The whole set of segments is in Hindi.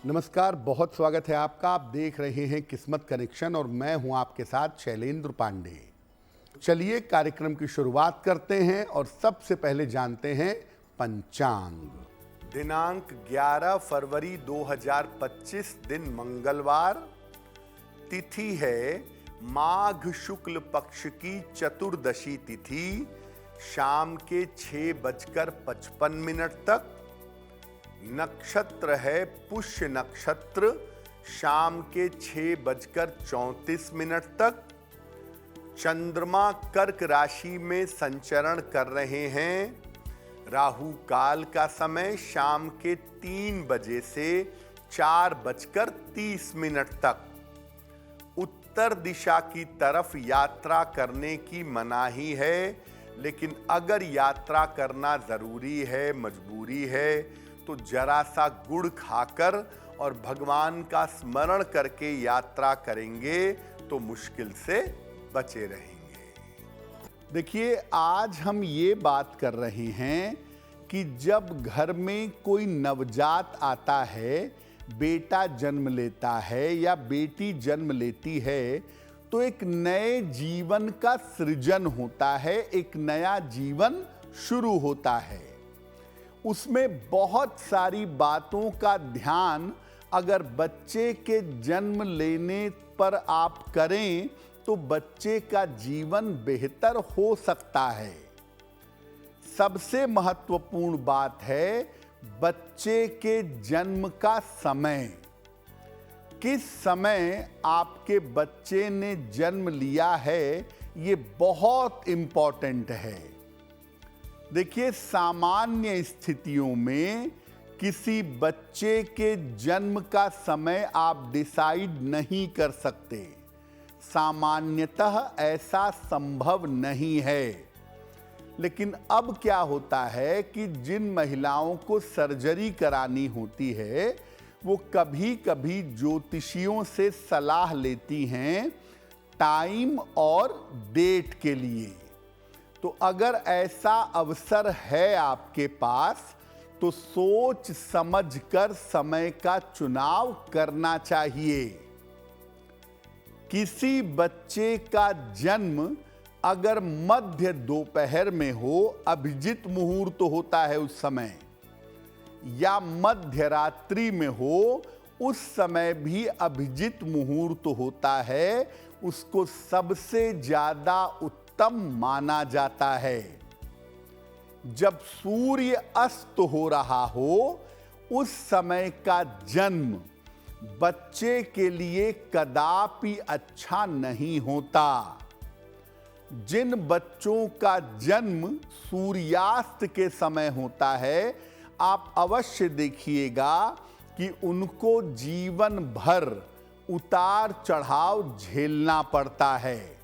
नमस्कार, बहुत स्वागत है आपका। आप देख रहे हैं किस्मत कनेक्शन और मैं हूं आपके साथ शैलेंद्र पांडे। चलिए कार्यक्रम की शुरुआत करते हैं और सबसे पहले जानते हैं पंचांग। दिनांक 11 फरवरी 2025, दिन मंगलवार। तिथि है माघ शुक्ल पक्ष की चतुर्दशी तिथि, शाम के 6:55 तक। नक्षत्र है पुष्य नक्षत्र, शाम के 6:34 तक। चंद्रमा कर्क राशि में संचरण कर रहे हैं। राहु काल का समय शाम के 3 बजे से 4:30 तक। उत्तर दिशा की तरफ यात्रा करने की मनाही है, लेकिन अगर यात्रा करना जरूरी है, मजबूरी है, तो जरा सा गुड़ खाकर और भगवान का स्मरण करके यात्रा करेंगे तो मुश्किल से बचे रहेंगे। देखिए, आज हम ये बात कर रहे हैं कि जब घर में कोई नवजात आता है, बेटा जन्म लेता है या बेटी जन्म लेती है, तो एक नए जीवन का सृजन होता है, एक नया जीवन शुरू होता है। उसमें बहुत सारी बातों का ध्यान अगर बच्चे के जन्म लेने पर आप करें तो बच्चे का जीवन बेहतर हो सकता है। सबसे महत्वपूर्ण बात है बच्चे के जन्म का समय। किस समय आपके बच्चे ने जन्म लिया है, ये बहुत इंपॉर्टेंट है। देखिए, सामान्य स्थितियों में किसी बच्चे के जन्म का समय आप डिसाइड नहीं कर सकते। सामान्यतः ऐसा संभव नहीं है। लेकिन अब क्या होता है कि जिन महिलाओं को सर्जरी करानी होती है, वो कभी कभी ज्योतिषियों से सलाह लेती हैं टाइम और डेट के लिए। तो अगर ऐसा अवसर है आपके पास, तो सोच समझकर समय का चुनाव करना चाहिए। किसी बच्चे का जन्म अगर मध्य दोपहर में हो, अभिजित मुहूर्त होता है उस समय, या मध्य रात्रि में हो, उस समय भी अभिजित मुहूर्त होता है। उसको सबसे ज्यादा उत्तम माना जाता है। जब सूर्य अस्त हो रहा हो, उस समय का जन्म बच्चे के लिए कदापि अच्छा नहीं होता। जिन बच्चों का जन्म सूर्यास्त के समय होता है, आप अवश्य देखिएगा कि उनको जीवन भर उतार चढ़ाव झेलना पड़ता है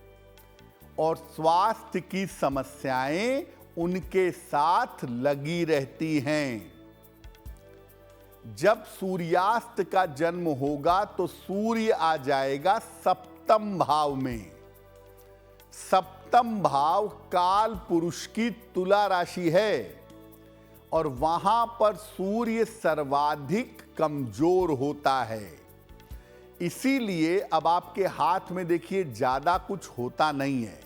और स्वास्थ्य की समस्याएं उनके साथ लगी रहती हैं। जब सूर्यास्त का जन्म होगा तो सूर्य आ जाएगा सप्तम भाव में। सप्तम भाव काल पुरुष की तुला राशि है और वहां पर सूर्य सर्वाधिक कमजोर होता है। इसीलिए अब आपके हाथ में देखिए ज्यादा कुछ होता नहीं है।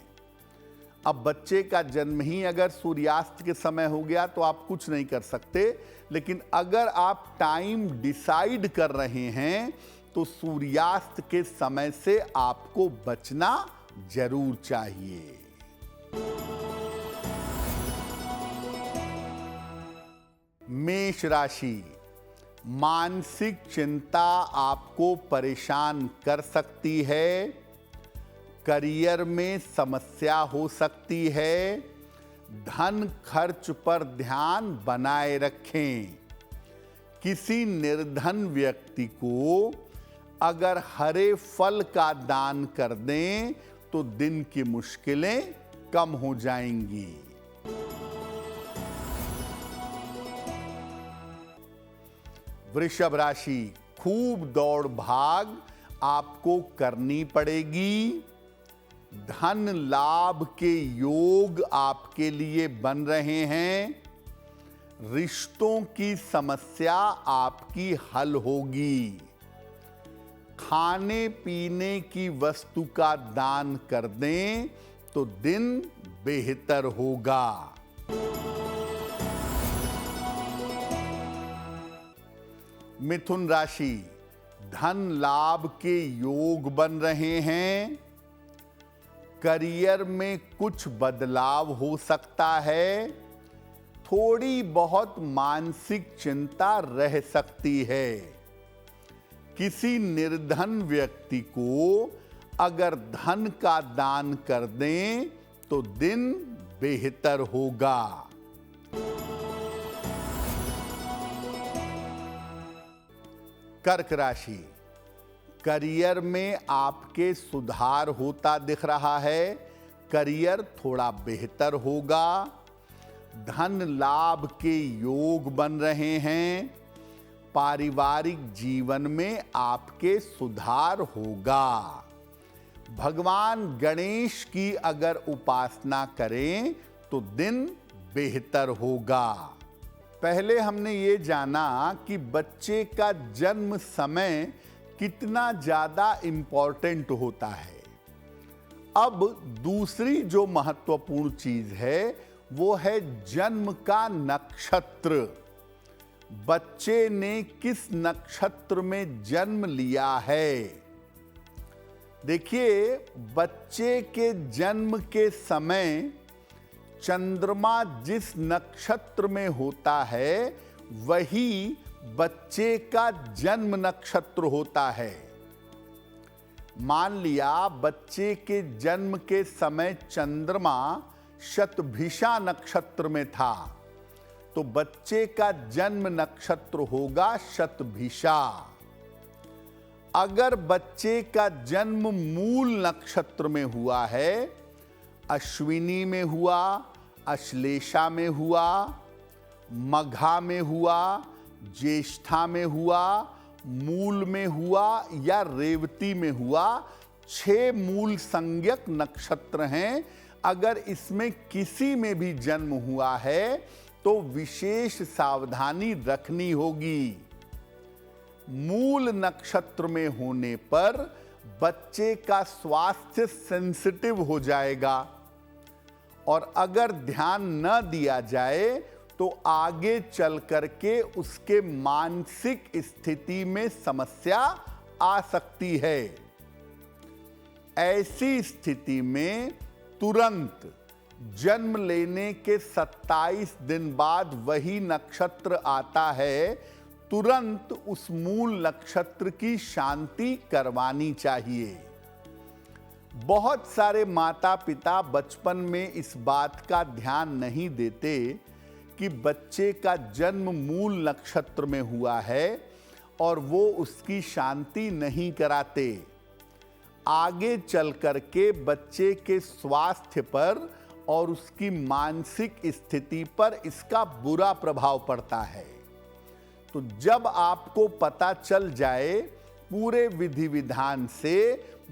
अब बच्चे का जन्म ही अगर सूर्यास्त के समय हो गया तो आप कुछ नहीं कर सकते, लेकिन अगर आप टाइम डिसाइड कर रहे हैं तो सूर्यास्त के समय से आपको बचना जरूर चाहिए। मेष राशि, मानसिक चिंता आपको परेशान कर सकती है। करियर में समस्या हो सकती है। धन खर्च पर ध्यान बनाए रखें। किसी निर्धन व्यक्ति को अगर हरे फल का दान कर दें तो दिन की मुश्किलें कम हो जाएंगी। वृषभ राशि, खूब दौड़ भाग आपको करनी पड़ेगी। धन लाभ के योग आपके लिए बन रहे हैं। रिश्तों की समस्या आपकी हल होगी। खाने पीने की वस्तु का दान कर दें तो दिन बेहतर होगा। मिथुन राशि, धन लाभ के योग बन रहे हैं। करियर में कुछ बदलाव हो सकता है। थोड़ी बहुत मानसिक चिंता रह सकती है। किसी निर्धन व्यक्ति को अगर धन का दान कर दें तो दिन बेहतर होगा। कर्क राशि, करियर में आपके सुधार होता दिख रहा है। करियर थोड़ा बेहतर होगा। धन लाभ के योग बन रहे हैं। पारिवारिक जीवन में आपके सुधार होगा। भगवान गणेश की अगर उपासना करें तो दिन बेहतर होगा। पहले हमने ये जाना कि बच्चे का जन्म समय कितना ज्यादा इंपॉर्टेंट होता है। अब दूसरी जो महत्वपूर्ण चीज है वो है जन्म का नक्षत्र। बच्चे ने किस नक्षत्र में जन्म लिया है। देखिए, बच्चे के जन्म के समय चंद्रमा जिस नक्षत्र में होता है वही बच्चे का जन्म नक्षत्र होता है। मान लिया बच्चे के जन्म के समय चंद्रमा शतभिषा नक्षत्र में था तो बच्चे का जन्म नक्षत्र होगा शतभिषा। अगर बच्चे का जन्म मूल नक्षत्र में हुआ है, अश्विनी में हुआ, अश्लेषा में हुआ, मघा में हुआ, ज्येष्ठा में हुआ, मूल में हुआ या रेवती में हुआ, 6 मूल संज्ञक नक्षत्र हैं। अगर इसमें किसी में भी जन्म हुआ है तो विशेष सावधानी रखनी होगी। मूल नक्षत्र में होने पर बच्चे का स्वास्थ्य सेंसिटिव हो जाएगा और अगर ध्यान न दिया जाए तो आगे चल करके उसके मानसिक स्थिति में समस्या आ सकती है। ऐसी स्थिति में तुरंत जन्म लेने के 27 दिन बाद वही नक्षत्र आता है, तुरंत उस मूल नक्षत्र की शांति करवानी चाहिए। बहुत सारे माता पिता बचपन में इस बात का ध्यान नहीं देते कि बच्चे का जन्म मूल नक्षत्र में हुआ है और वो उसकी शांति नहीं कराते। आगे चल करके बच्चे के स्वास्थ्य पर और उसकी मानसिक स्थिति पर इसका बुरा प्रभाव पड़ता है। तो जब आपको पता चल जाए, पूरे विधि विधान से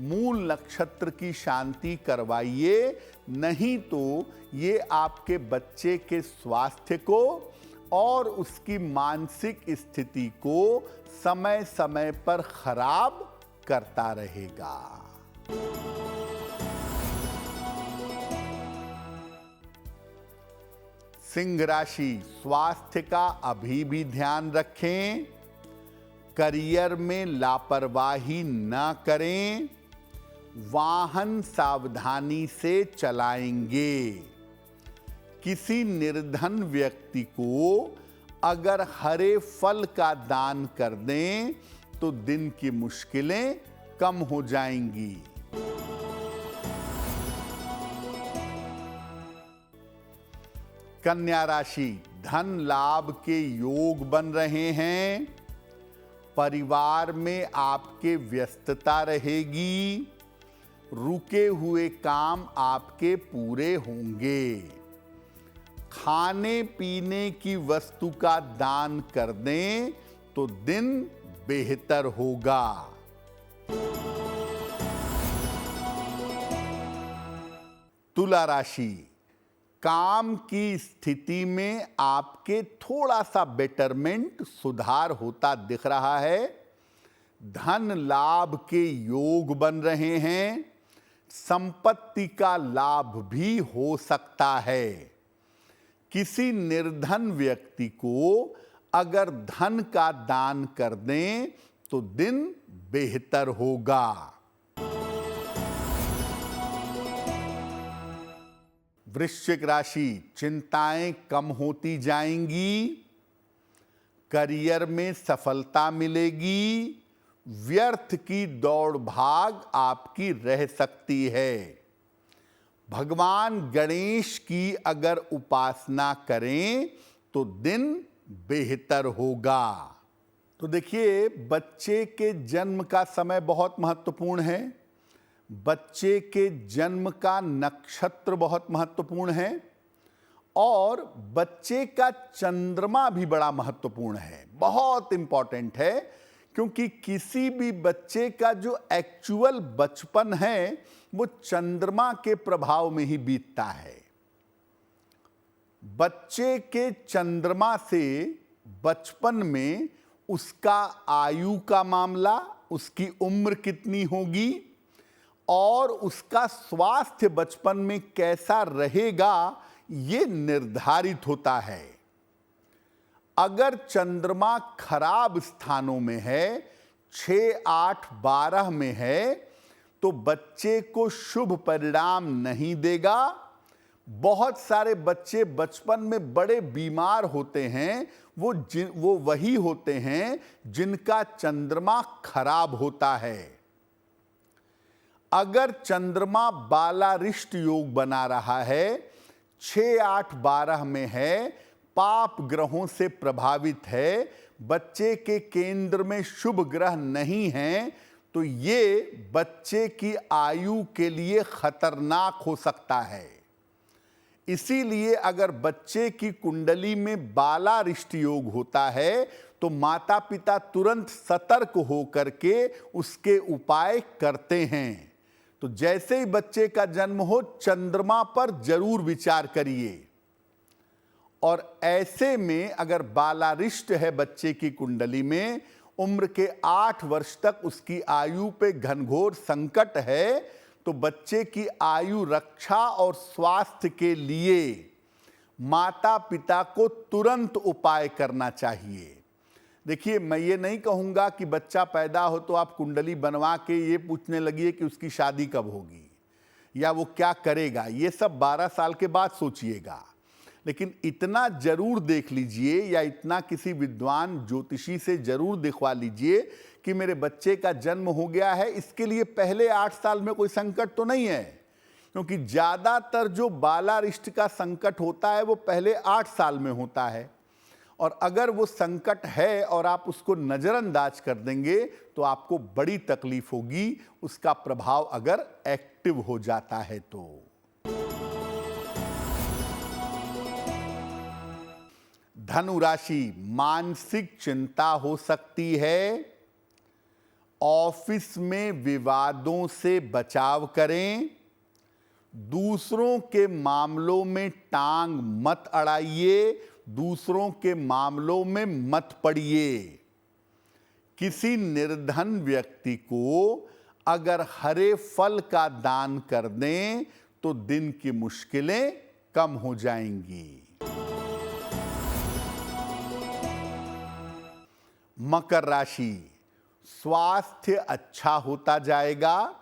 मूल नक्षत्र की शांति करवाइए, नहीं तो ये आपके बच्चे के स्वास्थ्य को और उसकी मानसिक स्थिति को समय समय पर खराब करता रहेगा। सिंह राशि, स्वास्थ्य का अभी भी ध्यान रखें। करियर में लापरवाही न करें। वाहन सावधानी से चलाएंगे। किसी निर्धन व्यक्ति को अगर हरे फल का दान कर दें तो दिन की मुश्किलें कम हो जाएंगी। कन्या राशि, धन लाभ के योग बन रहे हैं। परिवार में आपके व्यस्तता रहेगी। रुके हुए काम आपके पूरे होंगे। खाने पीने की वस्तु का दान कर दें तो दिन बेहतर होगा। तुला राशि, काम की स्थिति में आपके थोड़ा सा बेटरमेंट, सुधार होता दिख रहा है। धन लाभ के योग बन रहे हैं। संपत्ति का लाभ भी हो सकता है। किसी निर्धन व्यक्ति को अगर धन का दान कर दें तो दिन बेहतर होगा। वृश्चिक राशि, चिंताएं कम होती जाएंगी। करियर में सफलता मिलेगी। व्यर्थ की दौड़ भाग आपकी रह सकती है। भगवान गणेश की अगर उपासना करें तो दिन बेहतर होगा। तो देखिए, बच्चे के जन्म का समय बहुत महत्वपूर्ण है। बच्चे के जन्म का नक्षत्र बहुत महत्वपूर्ण है और बच्चे का चंद्रमा भी बड़ा महत्वपूर्ण है, बहुत इंपॉर्टेंट है। क्योंकि किसी भी बच्चे का जो एक्चुअल बचपन है वो चंद्रमा के प्रभाव में ही बीतता है। बच्चे के चंद्रमा से बचपन में उसका आयु का मामला, उसकी उम्र कितनी होगी और उसका स्वास्थ्य बचपन में कैसा रहेगा, ये निर्धारित होता है। अगर चंद्रमा खराब स्थानों में है, 6, 8, 12 में है, तो बच्चे को शुभ परिणाम नहीं देगा। बहुत सारे बच्चे बचपन में बड़े बीमार होते हैं, वो वही होते हैं जिनका चंद्रमा खराब होता है। अगर चंद्रमा बालारिष्ट योग बना रहा है, 6, 8, 12 में है, पाप ग्रहों से प्रभावित है, बच्चे के केंद्र में शुभ ग्रह नहीं है, तो ये बच्चे की आयु के लिए खतरनाक हो सकता है। इसीलिए अगर बच्चे की कुंडली में बालारिष्ट योग होता है तो माता पिता तुरंत सतर्क होकर के उसके उपाय करते हैं। तो जैसे ही बच्चे का जन्म हो, चंद्रमा पर जरूर विचार करिए। और ऐसे में अगर बालारिष्ट है बच्चे की कुंडली में, उम्र के 8 वर्ष तक उसकी आयु पे घनघोर संकट है, तो बच्चे की आयु रक्षा और स्वास्थ्य के लिए माता पिता को तुरंत उपाय करना चाहिए। देखिए, मैं ये नहीं कहूँगा कि बच्चा पैदा हो तो आप कुंडली बनवा के ये पूछने लगिए कि उसकी शादी कब होगी या वो क्या करेगा। ये सब 12 साल के बाद सोचिएगा। लेकिन इतना जरूर देख लीजिए या इतना किसी विद्वान ज्योतिषी से जरूर दिखवा लीजिए कि मेरे बच्चे का जन्म हो गया है, इसके लिए पहले 8 साल में कोई संकट तो नहीं है। क्योंकि ज़्यादातर जो बालारिष्ट का संकट होता है वो पहले 8 साल में होता है। और अगर वो संकट है और आप उसको नज़रअंदाज कर देंगे तो आपको बड़ी तकलीफ होगी, उसका प्रभाव अगर एक्टिव हो जाता है तो। धनु राशि, मानसिक चिंता हो सकती है। ऑफिस में विवादों से बचाव करें। दूसरों के मामलों में टांग मत अड़ाइए, दूसरों के मामलों में मत पड़िए। किसी निर्धन व्यक्ति को अगर हरे फल का दान कर दें तो दिन की मुश्किलें कम हो जाएंगी। मकर राशि, स्वास्थ्य अच्छा होता जाएगा।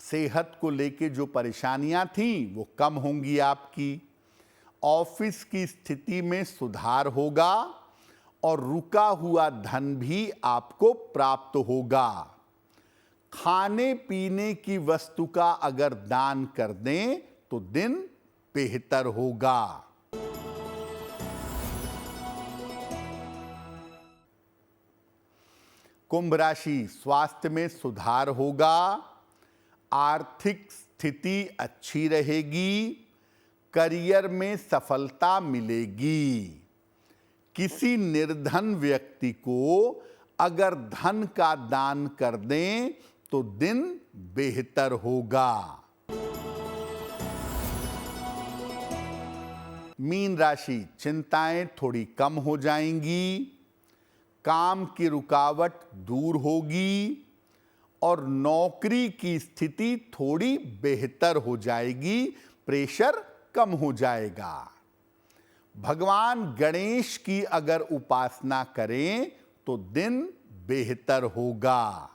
सेहत को लेके जो परेशानियां थीं वो कम होंगी आपकी। ऑफिस की स्थिति में सुधार होगा और रुका हुआ धन भी आपको प्राप्त होगा। खाने पीने की वस्तु का अगर दान कर दें तो दिन बेहतर होगा। कुंभ राशि, स्वास्थ्य में सुधार होगा। आर्थिक स्थिति अच्छी रहेगी। करियर में सफलता मिलेगी। किसी निर्धन व्यक्ति को अगर धन का दान कर दें तो दिन बेहतर होगा। मीन राशि, चिंताएं थोड़ी कम हो जाएंगी, काम की रुकावट दूर होगी और नौकरी की स्थिति थोड़ी बेहतर हो जाएगी, प्रेशर कम हो जाएगा। भगवान गणेश की अगर उपासना करें तो दिन बेहतर होगा।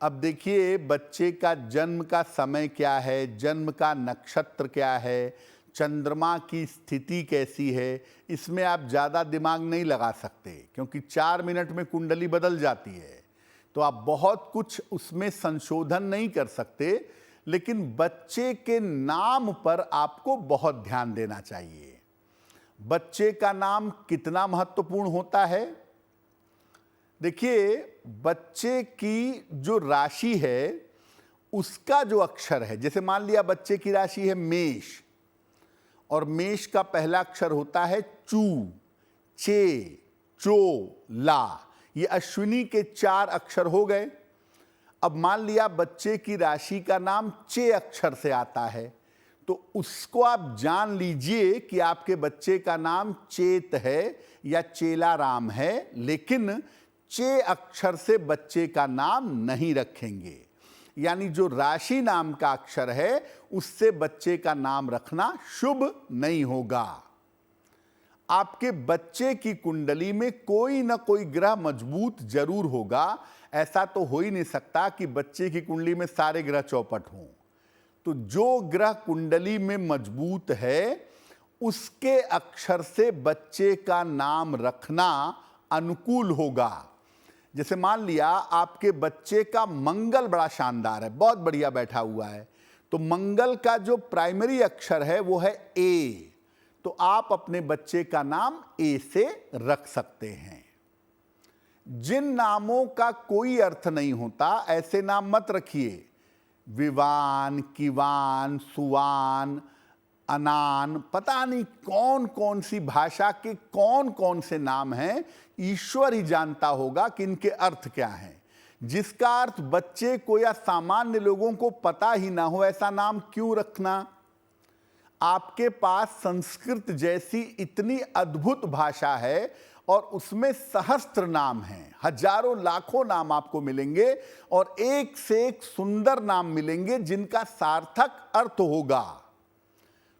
अब देखिए, बच्चे का जन्म का समय क्या है, जन्म का नक्षत्र क्या है, चंद्रमा की स्थिति कैसी है, इसमें आप ज़्यादा दिमाग नहीं लगा सकते, क्योंकि 4 मिनट में कुंडली बदल जाती है। तो आप बहुत कुछ उसमें संशोधन नहीं कर सकते, लेकिन बच्चे के नाम पर आपको बहुत ध्यान देना चाहिए। बच्चे का नाम कितना महत्वपूर्ण होता है? देखिए, बच्चे की जो राशि है उसका जो अक्षर है, जैसे मान लिया बच्चे की राशि है मेष, और मेष का पहला अक्षर होता है चू, चे, चो, ला। ये अश्विनी के 4 अक्षर हो गए। अब मान लिया बच्चे की राशि का नाम चे अक्षर से आता है, तो उसको आप जान लीजिए कि आपके बच्चे का नाम चेत है या चेला राम है, लेकिन चे अक्षर से बच्चे का नाम नहीं रखेंगे। यानी जो राशि नाम का अक्षर है उससे बच्चे का नाम रखना शुभ नहीं होगा। आपके बच्चे की कुंडली में कोई ना कोई ग्रह मजबूत जरूर होगा। ऐसा तो हो ही नहीं सकता कि बच्चे की कुंडली में सारे ग्रह चौपट हों। तो जो ग्रह कुंडली में मजबूत है उसके अक्षर से बच्चे का नाम रखना अनुकूल होगा। जैसे मान लिया आपके बच्चे का मंगल बड़ा शानदार है, बहुत बढ़िया बैठा हुआ है, तो मंगल का जो प्राइमरी अक्षर है वो है ए, तो आप अपने बच्चे का नाम ए से रख सकते हैं। जिन नामों का कोई अर्थ नहीं होता ऐसे नाम मत रखिए। विवान, किवान, सुवान, अनान, पता नहीं कौन कौन सी भाषा के कौन कौन से नाम हैं, ईश्वर ही जानता होगा कि इनके अर्थ क्या हैं। जिसका अर्थ बच्चे को या सामान्य लोगों को पता ही ना हो, ऐसा नाम क्यों रखना? आपके पास संस्कृत जैसी इतनी अद्भुत भाषा है और उसमें सहस्त्र नाम हैं, हजारों लाखों नाम आपको मिलेंगे और एक से एक सुंदर नाम मिलेंगे जिनका सार्थक अर्थ होगा।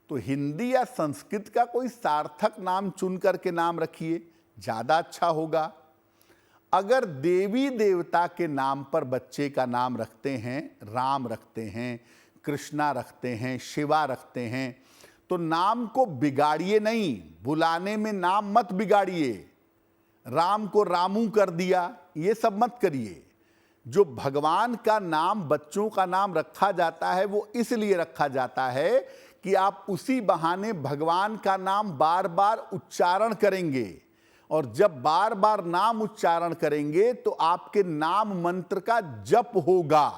तो हिंदी या संस्कृत का कोई सार्थक नाम चुन करके नाम रखिए, ज्यादा अच्छा होगा। अगर देवी देवता के नाम पर बच्चे का नाम रखते हैं, राम रखते हैं, कृष्णा रखते हैं, शिवा रखते हैं, तो नाम को बिगाड़िए नहीं, बुलाने में नाम मत बिगाड़िए। राम को रामू कर दिया, ये सब मत करिए। जो भगवान का नाम बच्चों का नाम रखा जाता है वो इसलिए रखा जाता है कि आप उसी बहाने भगवान का नाम बार बार उच्चारण करेंगे, और जब बार बार नाम उच्चारण करेंगे तो आपके नाम मंत्र का जप होगा।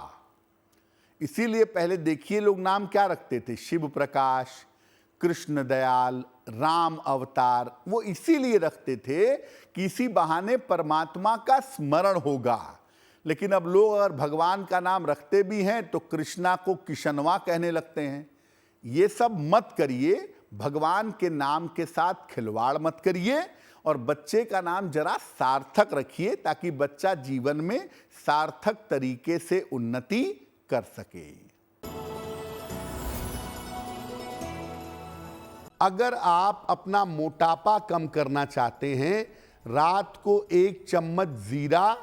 इसीलिए पहले देखिए लोग नाम क्या रखते थे, शिव प्रकाश, कृष्ण दयाल, राम अवतार, वो इसीलिए रखते थे कि इसी बहाने परमात्मा का स्मरण होगा। लेकिन अब लोग अगर भगवान का नाम रखते भी हैं तो कृष्णा को किशनवा कहने लगते हैं। ये सब मत करिए, भगवान के नाम के साथ खिलवाड़ मत करिए और बच्चे का नाम जरा सार्थक रखिए ताकि बच्चा जीवन में सार्थक तरीके से उन्नति कर सके। अगर आप अपना मोटापा कम करना चाहते हैं, रात को 1 चम्मच जीरा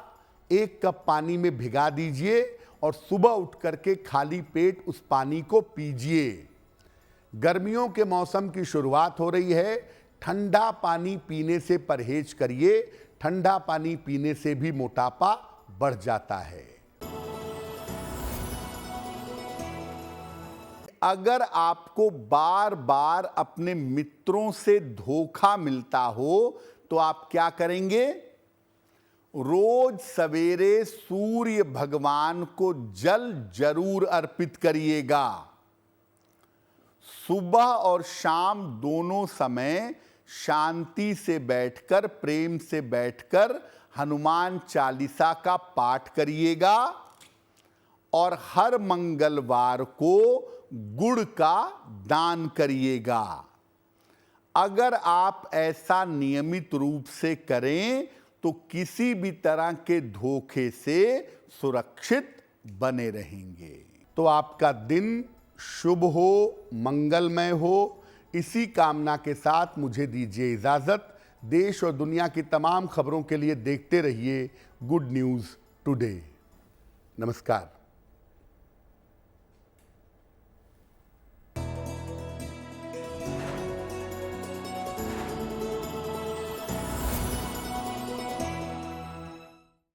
1 कप पानी में भिगा दीजिए और सुबह उठ करके खाली पेट उस पानी को पीजिए। गर्मियों के मौसम की शुरुआत हो रही है, ठंडा पानी पीने से परहेज करिए। ठंडा पानी पीने से भी मोटापा बढ़ जाता है। अगर आपको बार बार अपने मित्रों से धोखा मिलता हो तो आप क्या करेंगे? रोज सवेरे सूर्य भगवान को जल जरूर अर्पित करिएगा। सुबह और शाम दोनों समय शांति से बैठकर, प्रेम से बैठकर हनुमान चालीसा का पाठ करिएगा और हर मंगलवार को गुड़ का दान करिएगा। अगर आप ऐसा नियमित रूप से करें तो किसी भी तरह के धोखे से सुरक्षित बने रहेंगे। तो आपका दिन शुभ हो, मंगलमय हो, इसी कामना के साथ मुझे दीजिए इजाजत। देश और दुनिया की तमाम खबरों के लिए देखते रहिए गुड न्यूज़ टुडे। नमस्कार।